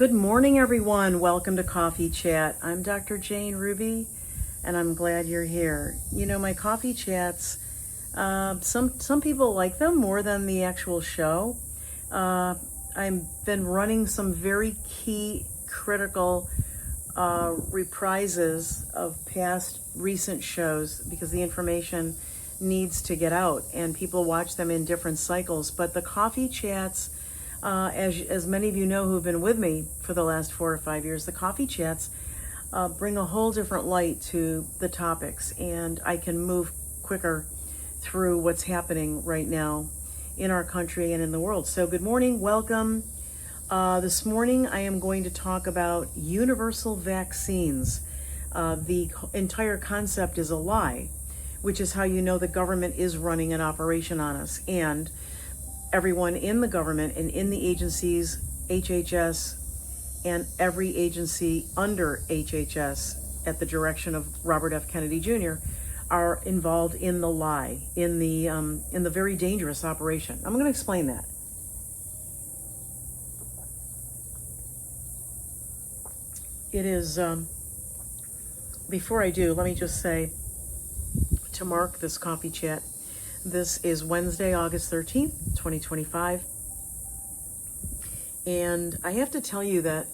Good morning, everyone. Welcome to Coffee Chat. I'm Dr. Jane Ruby, and I'm glad you're here. You know, my coffee chats, some people like them more than the actual show. I've been running some very key, critical reprises of past recent shows because the information needs to get out, and people watch them in different cycles. But the coffee chats, as many of you know who've been with me for the last 4 or 5 years, the coffee chats bring a whole different light to the topics, and I can move quicker through what's happening right now in our country and in the world. So good morning, welcome. This morning I am going to talk about universal vaccines. The entire concept is a lie, which is how you know the government is running an operation on us, and everyone in the government and in the agencies, HHS, and every agency under HHS at the direction of Robert F. Kennedy Jr. are involved in the lie, in the very dangerous operation. I'm going to explain that. It is, before I do, let me just say, to mark this coffee chat, this is Wednesday, August 13th, 2025. And I have to tell you that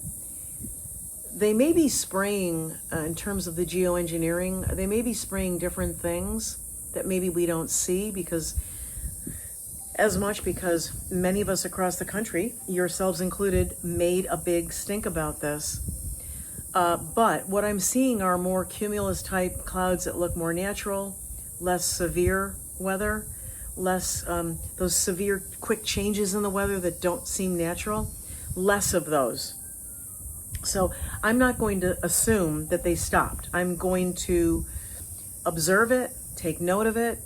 they may be spraying, in terms of the geoengineering, they may be spraying different things that maybe we don't see because many of us across the country, yourselves included, made a big stink about this. But what I'm seeing are more cumulus type clouds that look more natural, less severe weather, less those severe quick changes in the weather that don't seem natural, less of those. So I'm not going to assume that they stopped. I'm going to observe it, take note of it.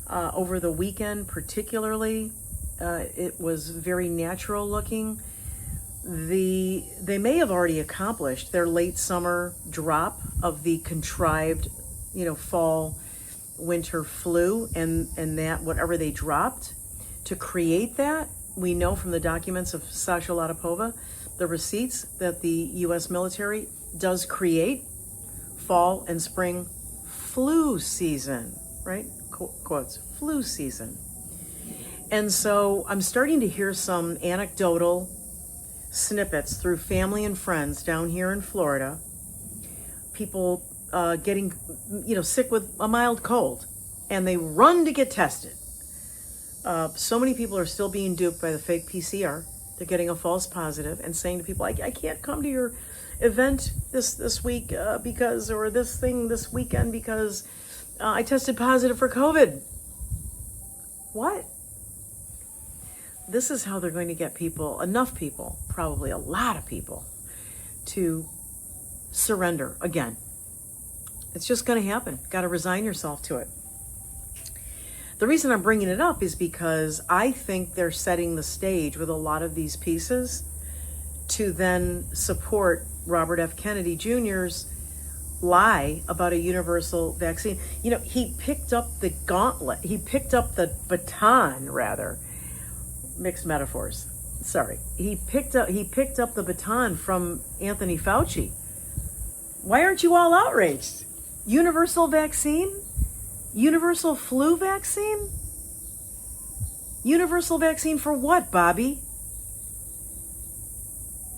Over the weekend particularly, it was very natural looking. They may have already accomplished their late summer drop of the contrived, fall winter flu, and that whatever they dropped to create that, we know from the documents of Sasha Latipova, the receipts, that the U.S. military does create fall and spring flu season, right? Quotes, flu season. And so I'm starting to hear some anecdotal snippets through family and friends down here in Florida, people getting sick with a mild cold, and they run to get tested. So many people are still being duped by the fake PCR. They're getting a false positive and saying to people, I can't come to your event this week or this thing this weekend because I tested positive for COVID. What? This is how they're going to get people, enough people, probably a lot of people, to surrender again. It's just going to happen. Got to resign yourself to it. The reason I'm bringing it up is because I think they're setting the stage with a lot of these pieces to then support Robert F. Kennedy Jr.'s lie about a universal vaccine. He picked up the gauntlet. He picked up the baton, rather. Mixed metaphors. Sorry. He picked up the baton from Anthony Fauci. Why aren't you all outraged? Universal vaccine? Universal flu vaccine? Universal vaccine for what, Bobby?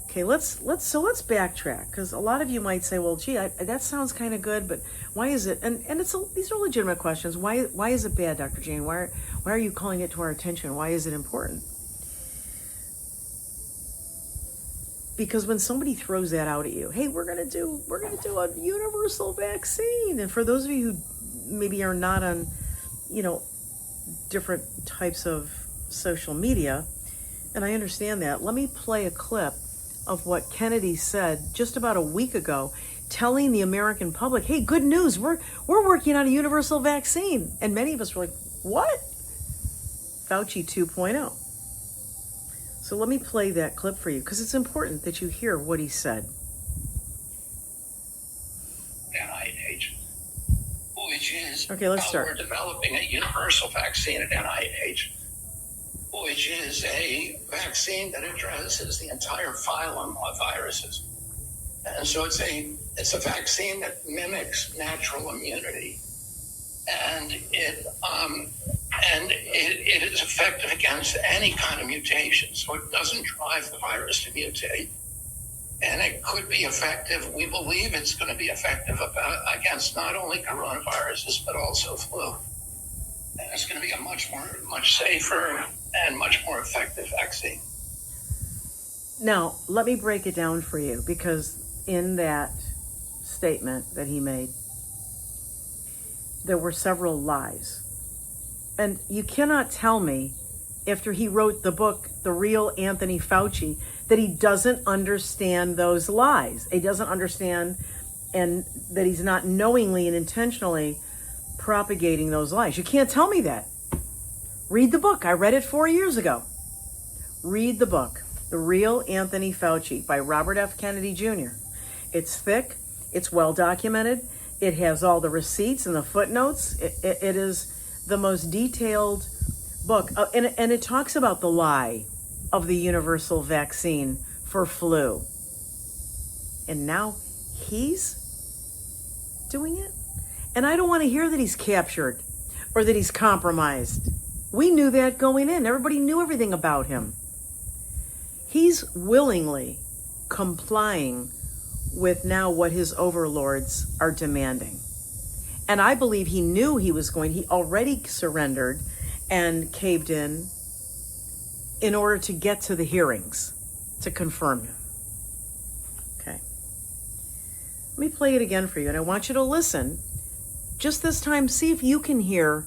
Okay, let's backtrack, because a lot of you might say, well, gee, that sounds kind of good, but why is it? And these are legitimate questions. Why is it bad, Dr. Jane? Why are you calling it to our attention? Why is it important? Because when somebody throws that out at you, hey, we're gonna do a universal vaccine, and for those of you who maybe are not on, different types of social media, and I understand that, let me play a clip of what Kennedy said just about a week ago, telling the American public, hey, good news, we're working on a universal vaccine. And many of us were like, what? Fauci 2.0. So let me play that clip for you, because it's important that you hear what he said. NIH, which is okay, let's start. We're developing a universal vaccine at NIH, which is a vaccine that addresses the entire phylum of viruses. And so it's a vaccine that mimics natural immunity, and it is effective against any kind of mutation. So it doesn't drive the virus to mutate, and it could be effective. We believe it's going to be effective against not only coronaviruses but also flu. And it's going to be a much safer and much more effective vaccine. Now, let me break it down for you, because in that statement that he made, there were several lies. And you cannot tell me, after he wrote the book, The Real Anthony Fauci, that he doesn't understand those lies. He doesn't understand, and that he's not knowingly and intentionally propagating those lies. You can't tell me that. Read the book. I read it 4 years ago. Read the book, The Real Anthony Fauci by Robert F. Kennedy Jr. It's thick. It's well documented. It has all the receipts and the footnotes. It is the most detailed book. And it talks about the lie of the universal vaccine for flu. And now he's doing it? And I don't want to hear that he's captured or that he's compromised. We knew that going in. Everybody knew everything about him. He's willingly complying with now what his overlords are demanding. And I believe he knew he already surrendered and caved in order to get to the hearings to confirm him. Okay. Let me play it again for you, and I want you to listen. Just this time, see if you can hear.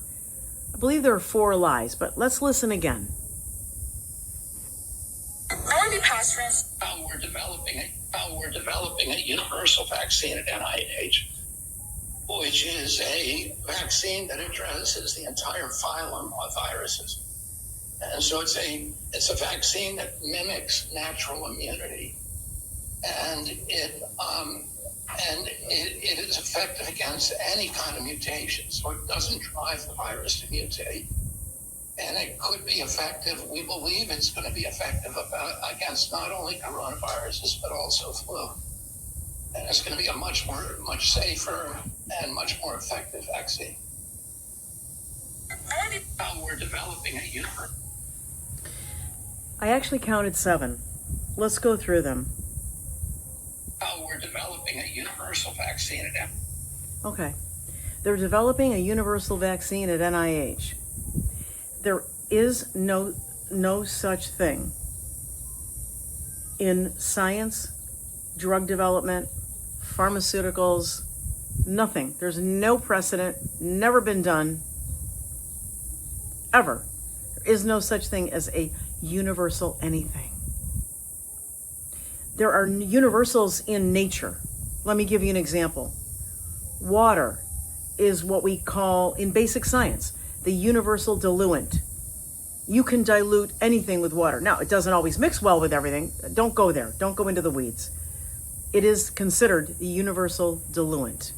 I believe there are 4 lies, but let's listen again. We're developing a universal vaccine at NIH, which is a vaccine that addresses the entire phylum of viruses. And so it's a vaccine that mimics natural immunity, and it is effective against any kind of mutation. So it doesn't drive the virus to mutate, and it could be effective. We believe it's going to be effective against not only coronaviruses but also flu. And it's going to be a much safer and much more effective vaccine. We're developing a universal. I actually counted 7. Let's go through them. We're developing a universal vaccine at Okay. They're developing a universal vaccine at NIH. There is no such thing in science, drug development, pharmaceuticals, nothing. There's no precedent, never been done, ever. There is no such thing as a universal anything. There are universals in nature. Let me give you an example. Water is what we call, in basic science, the universal diluent. You can dilute anything with water. Now, it doesn't always mix well with everything. Don't go there. Don't go into the weeds. It is considered the universal diluent.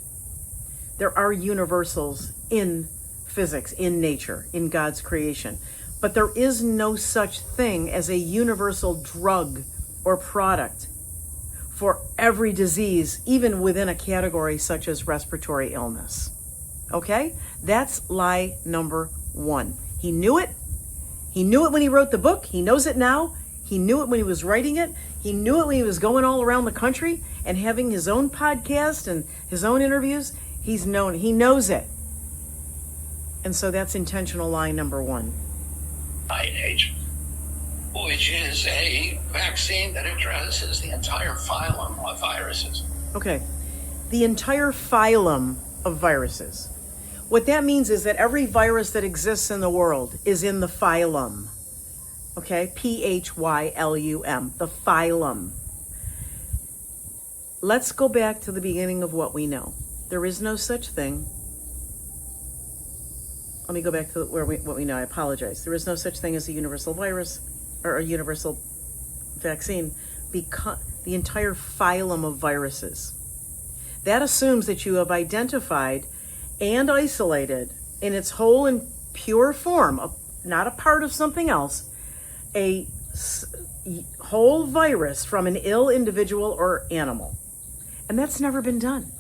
There are universals in physics, in nature, in God's creation. But there is no such thing as a universal drug or product for every disease, even within a category such as respiratory illness. Okay? That's lie number 1. He knew it. He knew it when he wrote the book. He knows it now. He knew it when he was writing it. He knew it when he was going all around the country and having his own podcast and his own interviews. He knows it. And so that's intentional lie number 1. NIH, which is a vaccine that addresses the entire phylum of viruses. Okay. The entire phylum of viruses. What that means is that every virus that exists in the world is in the phylum. Okay? P-H-Y-L-U-M. The phylum. Let's go back to the beginning of what we know. There is no such thing. Let me go back to what we know. I apologize. There is no such thing as a universal virus or a universal vaccine, because the entire phylum of viruses. That assumes that you have identified and isolated in its whole and pure form, not a part of something else, a whole virus from an ill individual or animal. And that's never been done.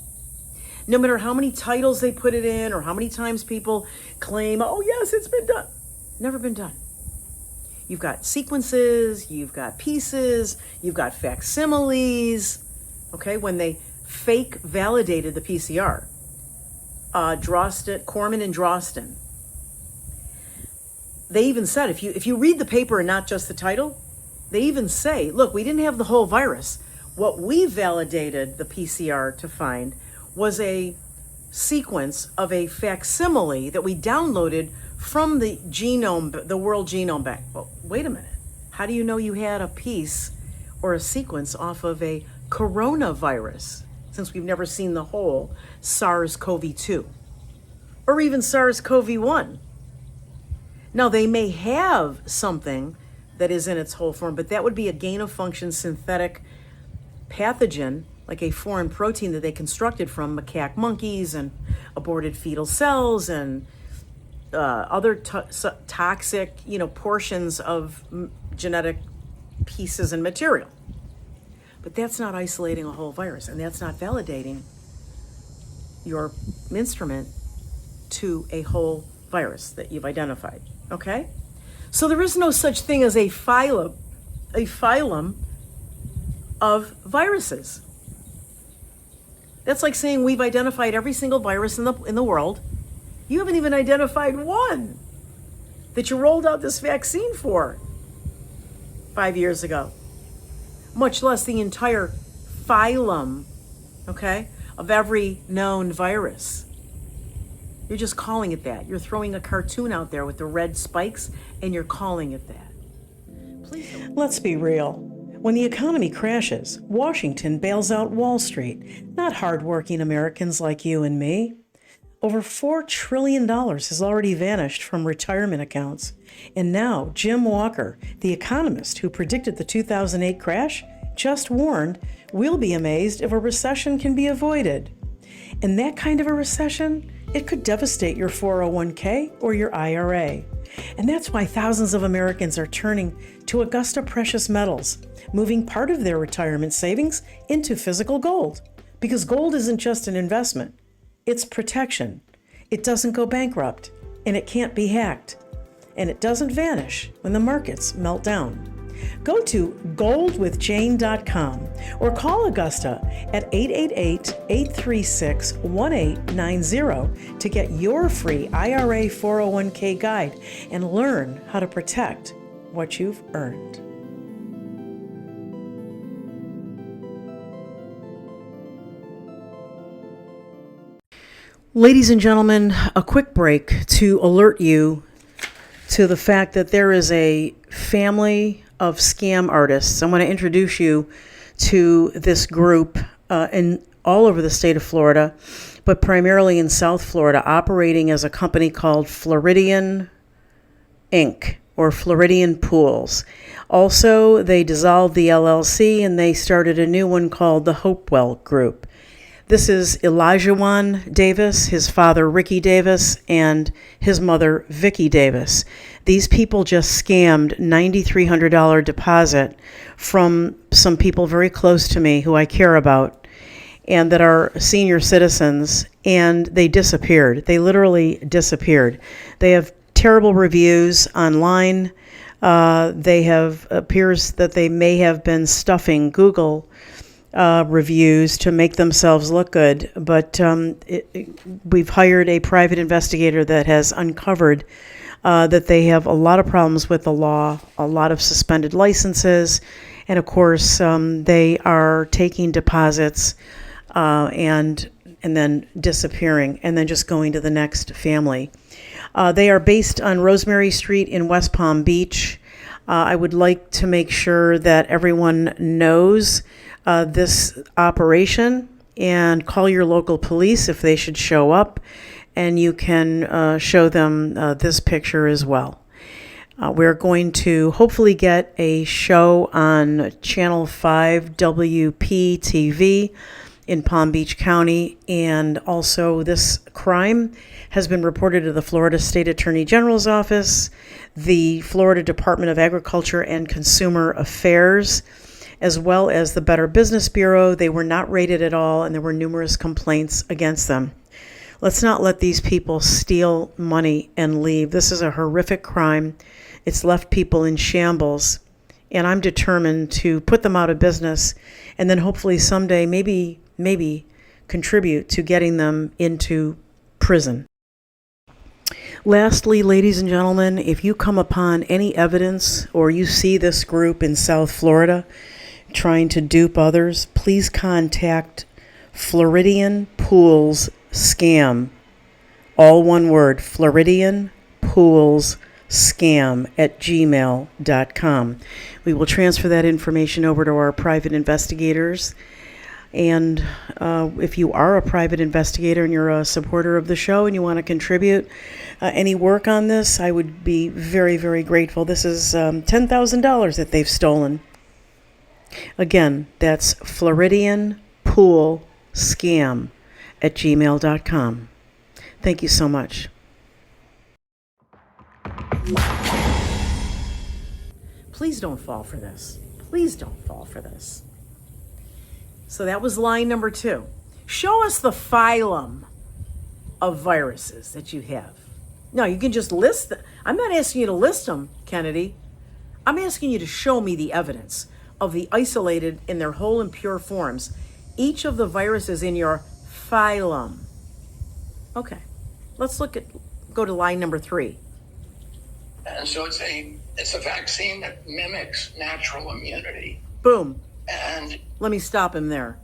No matter how many titles they put it in or how many times people claim, oh yes, it's been done. Never been done. You've got sequences, you've got pieces, you've got facsimiles. Okay, when they fake validated the PCR, Corman and Drosten, they even said, if you read the paper and not just the title, they even say, look, we didn't have the whole virus. What we validated the PCR to find was a sequence of a facsimile that we downloaded from the World Genome Bank. Well, wait a minute. How do you know you had a piece or a sequence off of a coronavirus, since we've never seen the whole SARS-CoV-2 or even SARS-CoV-1? Now, they may have something that is in its whole form, but that would be a gain-of-function synthetic pathogen, like a foreign protein that they constructed from macaque monkeys and aborted fetal cells and other toxic, portions of genetic pieces and material. But that's not isolating a whole virus, and that's not validating your instrument to a whole virus that you've identified. Okay? So there is no such thing as a phylum of viruses. That's like saying we've identified every single virus in the world. You haven't even identified one that you rolled out this vaccine for 5 years ago, much less the entire phylum, okay, of every known virus. You're just calling it that. You're throwing a cartoon out there with the red spikes, and you're calling it that. Please don't. Let's be real. When the economy crashes, Washington bails out Wall Street, not hardworking Americans like you and me. Over $4 trillion has already vanished from retirement accounts. And now Jim Walker, the economist who predicted the 2008 crash, just warned we'll be amazed if a recession can be avoided. And that kind of a recession, it could devastate your 401k or your IRA. And that's why thousands of Americans are turning to Augusta Precious Metals, moving part of their retirement savings into physical gold. Because gold isn't just an investment, it's protection. It doesn't go bankrupt, and it can't be hacked. And it doesn't vanish when the markets melt down. Go to goldwithjane.com or call Augusta at 888-836-1890 to get your free IRA 401k guide and learn how to protect what you've earned. Ladies and gentlemen, a quick break to alert you to the fact that there is a family of scam artists. I want to introduce you to this group in all over the state of Florida, but primarily in South Florida, operating as a company called Floridian Inc. or Floridian Pools. Also, they dissolved the LLC and they started a new one called the Hopewell Group. This is Elijah Davis, his father Ricky Davis, and his mother Vicky Davis. These people just scammed $9,300 deposit from some people very close to me who I care about and that are senior citizens, and they disappeared. They literally disappeared. They have terrible reviews online. Appears that they may have been stuffing Google reviews to make themselves look good, but we've hired a private investigator that has uncovered that they have a lot of problems with the law, a lot of suspended licenses, and of course they are taking deposits and then disappearing and then just going to the next family. They are based on Rosemary Street in West Palm Beach. I would like to make sure that everyone knows this operation and call your local police if they should show up, and you can show them this picture as well. We're going to hopefully get a show on Channel 5 WP TV in Palm Beach County. And also this crime has been reported to the Florida State Attorney General's office, the Florida Department of Agriculture and Consumer Affairs, as well as the Better Business Bureau. They were not rated at all, and there were numerous complaints against them. Let's not let these people steal money and leave. This is a horrific crime. It's left people in shambles, and I'm determined to put them out of business and then hopefully someday maybe contribute to getting them into prison. Lastly, ladies and gentlemen, if you come upon any evidence or you see this group in South Florida trying to dupe others, please contact Floridian Pools Scam. All one word, Floridian Pools Scam @gmail.com. We will transfer that information over to our private investigators. And if you are a private investigator and you're a supporter of the show and you want to contribute any work on this, I would be very, very grateful. This is $10,000 that they've stolen. Again, that's Floridian Pool Scam @gmail.com. Thank you so much. Please don't fall for this. Please don't fall for this. So that was line number 2. Show us the phylum of viruses that you have. No, you can just list them. I'm not asking you to list them, Kennedy. I'm asking you to show me the evidence of the isolated in their whole and pure forms, each of the viruses in your phylum. Okay, let's go to line number 3. And so it's a vaccine that mimics natural immunity. Boom. And let me stop him there.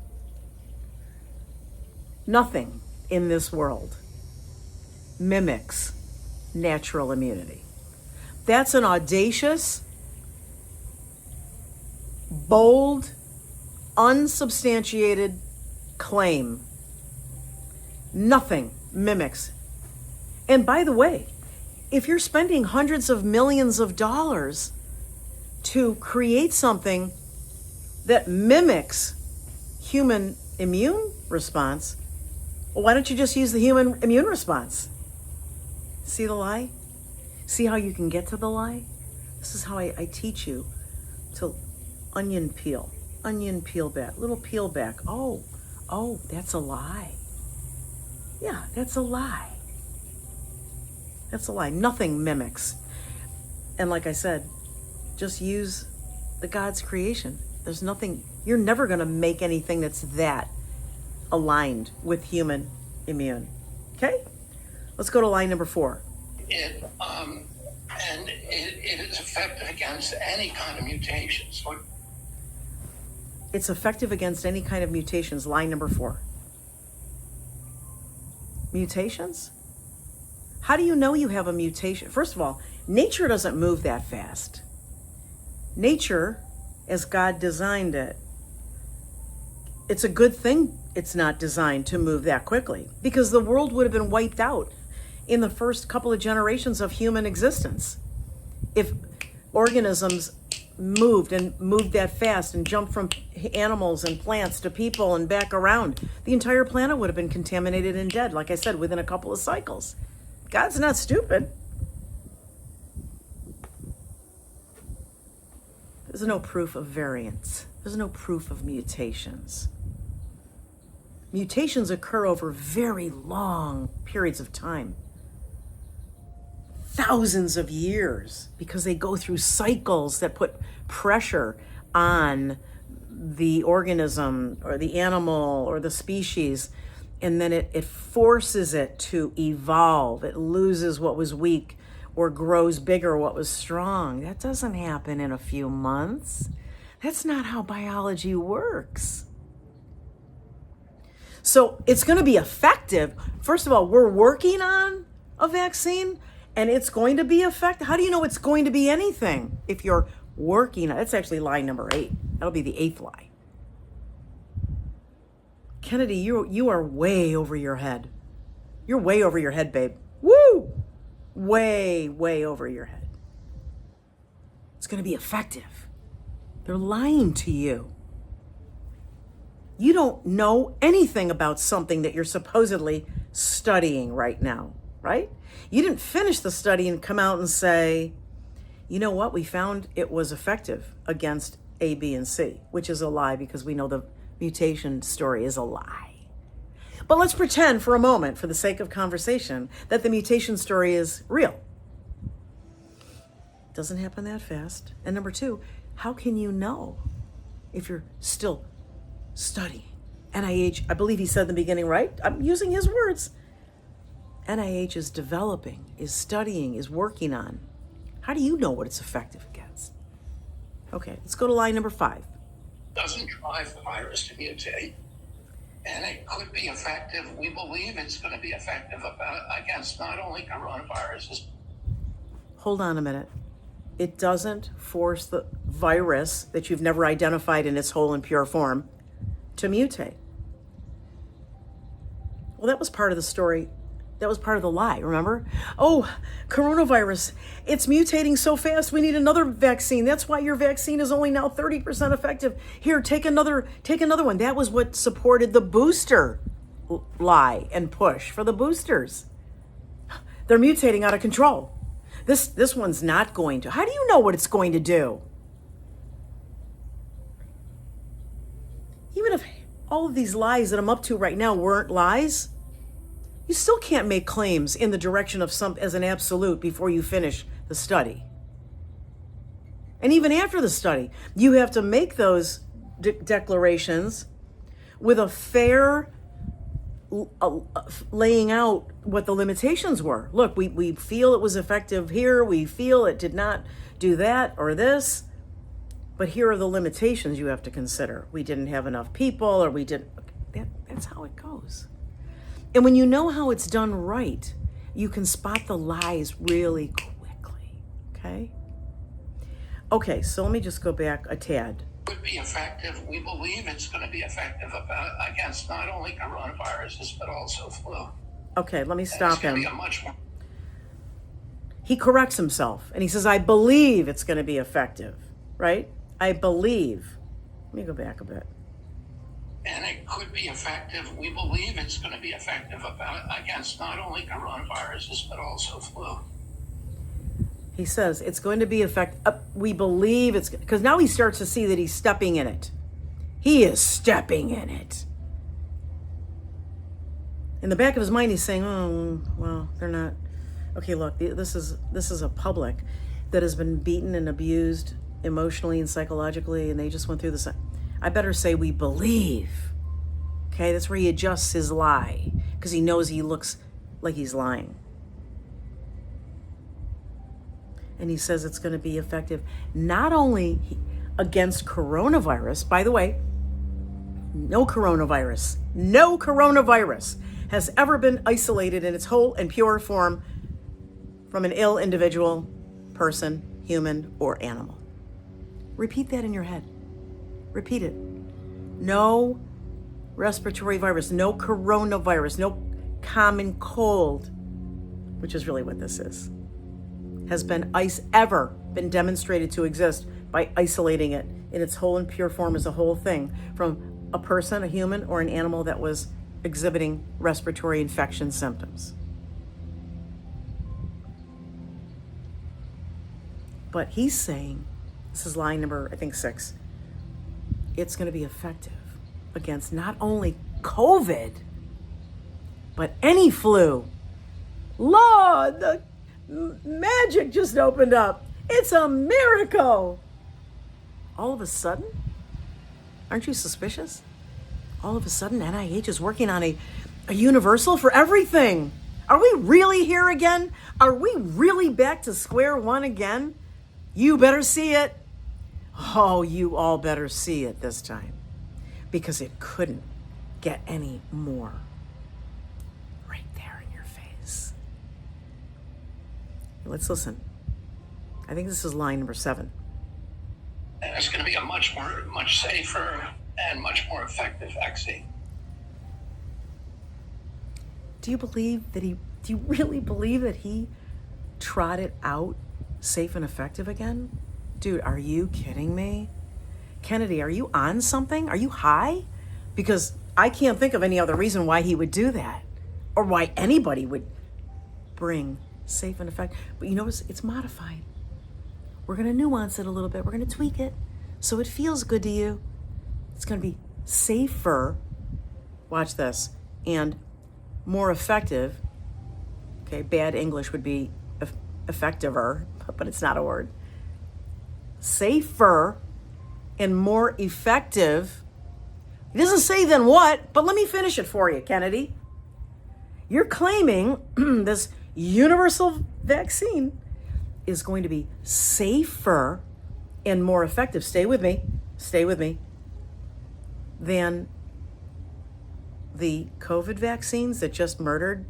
Nothing in this world mimics natural immunity. That's an audacious, bold, unsubstantiated claim. Nothing mimics. And by the way, if you're spending hundreds of millions of dollars to create something that mimics human immune response, well, why don't you just use the human immune response? See the lie? See how you can get to the lie? This is how I teach you to onion peel back, little peel back. Oh, that's a lie. Yeah, that's a lie. That's a lie. Nothing mimics. And like I said, just use the God's creation. There's nothing, you're never going to make anything that's that aligned with human immune. Okay? Let's go to line number 4. it is effective against any kind of mutations. It's effective against any kind of mutations. Line number 4. Mutations? How do you know you have a mutation? First of all, nature doesn't move that fast. Nature, as God designed it, it's a good thing it's not designed to move that quickly, because the world would have been wiped out in the first couple of generations of human existence if organisms moved that fast and jumped from animals and plants to people and back around. The entire planet would have been contaminated and dead, like I said, within a couple of cycles. God's not stupid. There's no proof of variants. There's no proof of mutations. Mutations occur over very long periods of time. Thousands of years, because they go through cycles that put pressure on the organism or the animal or the species, and then it forces it to evolve. It loses what was weak or grows bigger what was strong. That doesn't happen in a few months. That's not how biology works. So it's going to be effective. First of all, we're working on a vaccine, and it's going to be effective. How do you know it's going to be anything if you're working on it? That's actually lie number 8. That'll be the 8th lie. Kennedy, you are way over your head. You're way over your head, babe. Woo! Way, way over your head. It's going to be effective. They're lying to you. You don't know anything about something that you're supposedly studying right now, right? You didn't finish the study and come out and say, you know what, we found it was effective against A, B, and C, which is a lie because we know the mutation story is a lie. But let's pretend for a moment, for the sake of conversation, that the mutation story is real. Doesn't happen that fast. And number two, how can you know if you're still studying? NIH, I believe he said in the beginning, right? I'm using his words. NIH is developing, is studying, is working on. How do you know what it's effective against? Okay, let's go to line number 5. Doesn't drive the virus to mutate. And it could be effective. We believe it's going to be effective against not only coronaviruses. Hold on a minute. It doesn't force the virus that you've never identified in its whole and pure form to mutate. Well, that was part of the story. That was part of the lie, remember? Oh, coronavirus, it's mutating so fast, we need another vaccine. That's why your vaccine is only now 30% effective. Here, take another one. That was what supported the booster lie and push for the boosters. They're mutating out of control. This one's not going to. How do you know what it's going to do? Even if all of these lies that I'm up to right now weren't lies, you still can't make claims in the direction of some as an absolute before you finish the study. And even after the study, you have to make those declarations with a fair laying out what the limitations were. Look, we feel it was effective here. We feel it did not do that or this. But here are the limitations you have to consider. We didn't have enough people, or we didn't. That's how it goes. And when you know how it's done right, you can spot the lies really quickly, okay? Okay, so let me just go back a tad. Could be effective. We believe it's going to be effective against not only coronaviruses, but also flu. Okay, let me stop him. More... He corrects himself, and he says, I believe it's going to be effective, right? I believe. Let me go back a bit. And it could be effective. We believe it's going to be effective against not only coronaviruses, but also flu. He says it's going to be effective. We believe it's, because now he starts to see that he's stepping in it. He is stepping in it. In the back of his mind, he's saying, oh, well, they're not. Okay, look, this is a public that has been beaten and abused emotionally and psychologically, and they just went through this. I better say we believe. Okay, that's where he adjusts his lie, because he knows he looks like he's lying. And he says it's going to be effective not only against coronavirus. By the way, no coronavirus has ever been isolated in its whole and pure form from an ill individual, person, human, or animal. Repeat that in your head. Repeat it. No respiratory virus, no coronavirus, no common cold, which is really what this is, has been ever been demonstrated to exist by isolating it in its whole and pure form as a whole thing from a person, a human, or an animal that was exhibiting respiratory infection symptoms. But he's saying, this is line number, I think 6, it's going to be effective against not only COVID, but any flu. Lord, the magic just opened up. It's a miracle. All of a sudden, aren't you suspicious? All of a sudden, NIH is working on a universal for everything. Are we really here again? Are we really back to square one again? You better see it. Oh, you all better see it this time, because it couldn't get any more right there in your face. Let's listen. I think this is line number 7. And it's going to be a much safer and much more effective vaccine. Do you really believe that he trotted out safe and effective again? Dude, are you kidding me? Kennedy, are you on something? Are you high? Because I can't think of any other reason why he would do that, or why anybody would bring safe and effective. But you notice it's modified. We're going to nuance it a little bit. We're going to tweak it so it feels good to you. It's going to be safer, watch this, and more effective. Okay, bad English would be effectiver, but it's not a word. Safer and more effective. He doesn't say then what, but let me finish it for you, Kennedy. You're claiming this universal vaccine is going to be safer and more effective. Stay with me, than the COVID vaccines that just murdered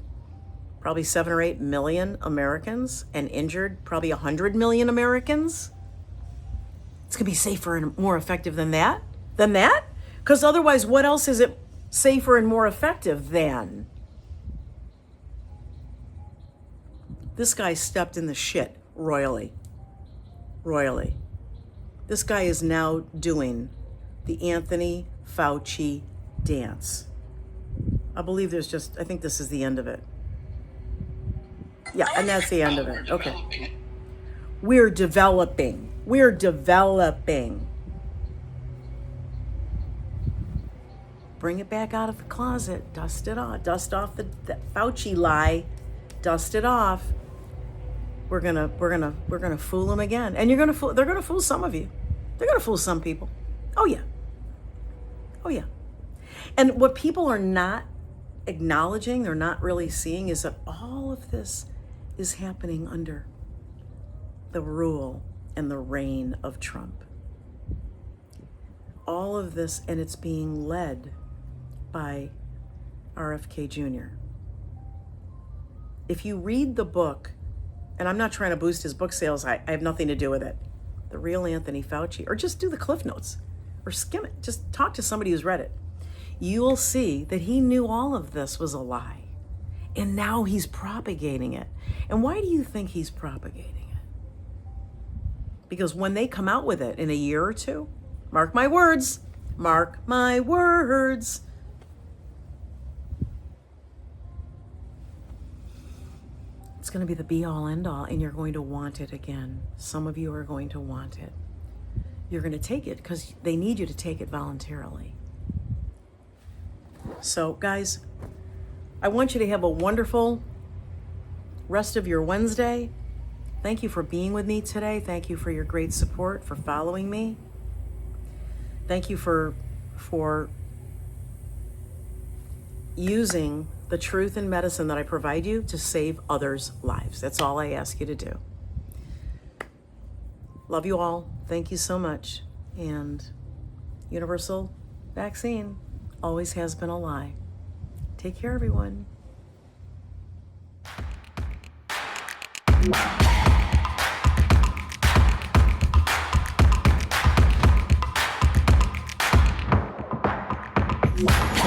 probably 7 or 8 million Americans and injured probably 100 million Americans. It's going to be safer and more effective than that? Because otherwise, what else is it safer and more effective than? This guy stepped in the shit royally. This guy is now doing the Anthony Fauci dance. I believe I think this is the end of it. Yeah, and that's the end of it. Okay. We're developing. Bring it back out of the closet. Dust it off. Dust off the Fauci lie. Dust it off. We're gonna fool them again, and they're gonna fool some of you. They're gonna fool some people. Oh yeah. And what people are not acknowledging, they're not really seeing, is that all of this is happening under the rule and the reign of Trump. All of this, and it's being led by RFK Jr. If you read the book, and I'm not trying to boost his book sales, I have nothing to do with it, The Real Anthony Fauci, or just do the Cliff Notes, or skim it, just talk to somebody who's read it. You'll see that he knew all of this was a lie, and now he's propagating it. And why do you think he's propagating it? Because when they come out with it in a year or two, mark my words, it's going to be the be-all, end-all, and you're going to want it again. Some of you are going to want it. You're going to take it because they need you to take it voluntarily. So, guys, I want you to have a wonderful rest of your Wednesday. Thank you for being with me today. Thank you for your great support, for following me. Thank you for using the truth in medicine that I provide you to save others' lives. That's all I ask you to do. Love you all. Thank you so much. And universal vaccine always has been a lie. Take care, everyone. Wow.